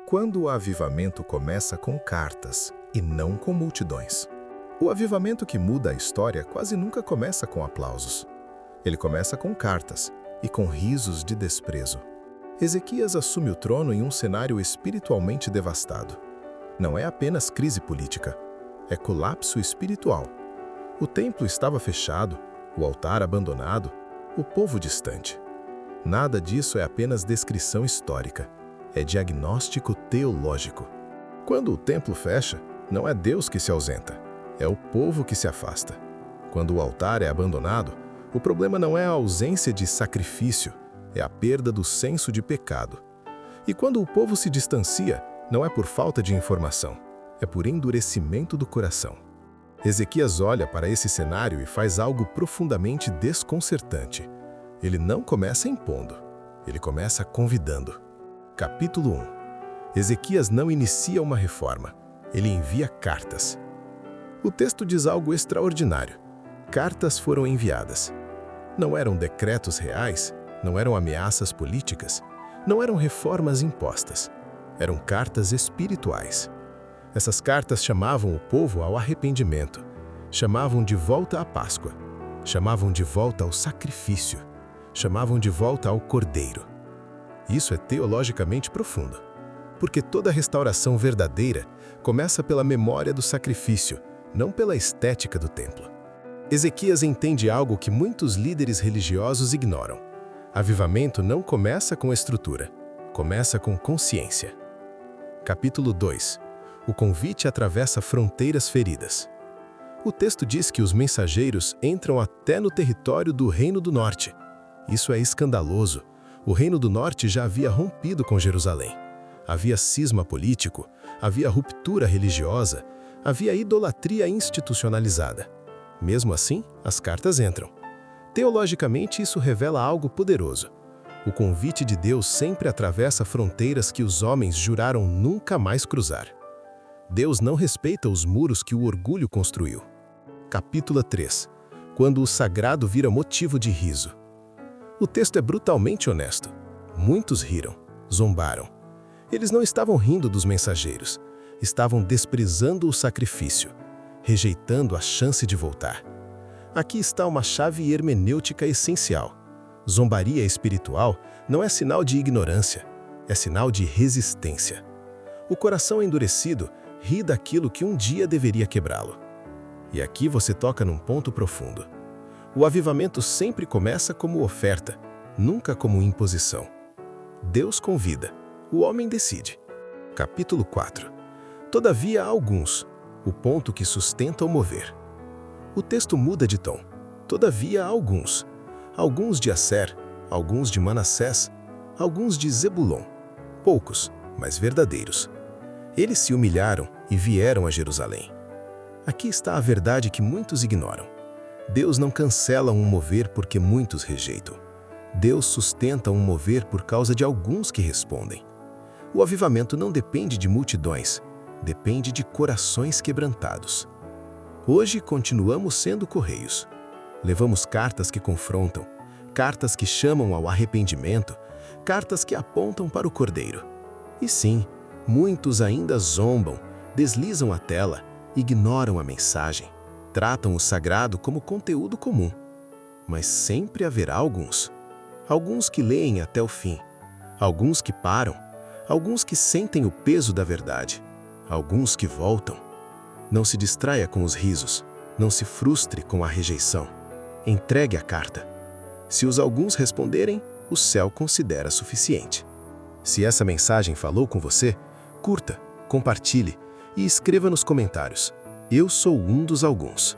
Quando o avivamento começa com cartas e não com multidões. O avivamento que muda a história quase nunca começa com aplausos. Ele começa com cartas e com risos de desprezo. Ezequias assume o trono em um cenário espiritualmente devastado. Não é apenas crise política, é colapso espiritual. O templo estava fechado, o altar abandonado, o povo distante. Nada disso é apenas descrição histórica, é diagnóstico teológico. Quando o templo fecha, não é Deus que se ausenta, é o povo que se afasta. Quando o altar é abandonado, o problema não é a ausência de sacrifício, é a perda do senso de pecado. E quando o povo se distancia, não é por falta de informação, é por endurecimento do coração. Ezequias olha para esse cenário e faz algo profundamente desconcertante. Ele não começa impondo, ele começa convidando. Capítulo 1. Ezequias não inicia uma reforma, ele envia cartas. O texto diz algo extraordinário. Cartas foram enviadas. Não eram decretos reais, não eram ameaças políticas, não eram reformas impostas. Eram cartas espirituais. Essas cartas chamavam o povo ao arrependimento, chamavam de volta à Páscoa, chamavam de volta ao sacrifício, chamavam de volta ao Cordeiro. Isso é teologicamente profundo, porque toda restauração verdadeira começa pela memória do sacrifício, não pela estética do templo. Ezequias entende algo que muitos líderes religiosos ignoram. Avivamento não começa com estrutura, começa com consciência. Capítulo 2. O convite atravessa fronteiras feridas. O texto diz que os mensageiros entram até no território do Reino do Norte. Isso é escandaloso. O Reino do Norte já havia rompido com Jerusalém. Havia cisma político, havia ruptura religiosa, havia idolatria institucionalizada. Mesmo assim, as cartas entram. Teologicamente, isso revela algo poderoso. O convite de Deus sempre atravessa fronteiras que os homens juraram nunca mais cruzar. Deus não respeita os muros que o orgulho construiu. Capítulo 3. Quando o sagrado vira motivo de riso. O texto é brutalmente honesto. Muitos riram, zombaram. Eles não estavam rindo dos mensageiros, estavam desprezando o sacrifício, rejeitando a chance de voltar. Aqui está uma chave hermenêutica essencial. Zombaria espiritual não é sinal de ignorância, é sinal de resistência. O coração endurecido ri daquilo que um dia deveria quebrá-lo. E aqui você toca num ponto profundo. O avivamento sempre começa como oferta, nunca como imposição. Deus convida, o homem decide. Capítulo 4. Todavia há alguns, o ponto que sustenta o mover. O texto muda de tom. Todavia há alguns. Alguns de Asser, alguns de Manassés, alguns de Zebulon. Poucos, mas verdadeiros. Eles se humilharam e vieram a Jerusalém. Aqui está a verdade que muitos ignoram. Deus não cancela um mover porque muitos rejeitam. Deus sustenta um mover por causa de alguns que respondem. O avivamento não depende de multidões, depende de corações quebrantados. Hoje continuamos sendo correios. Levamos cartas que confrontam, cartas que chamam ao arrependimento, cartas que apontam para o Cordeiro. E sim, muitos ainda zombam, deslizam a tela, ignoram a mensagem, tratam o sagrado como conteúdo comum. Mas sempre haverá alguns. Alguns que leem até o fim, alguns que param, alguns que sentem o peso da verdade, alguns que voltam. Não se distraia com os risos, não se frustre com a rejeição. Entregue a carta. Se os alguns responderem, o céu considera suficiente. Se essa mensagem falou com você, curta, compartilhe e escreva nos comentários: eu sou um dos alguns.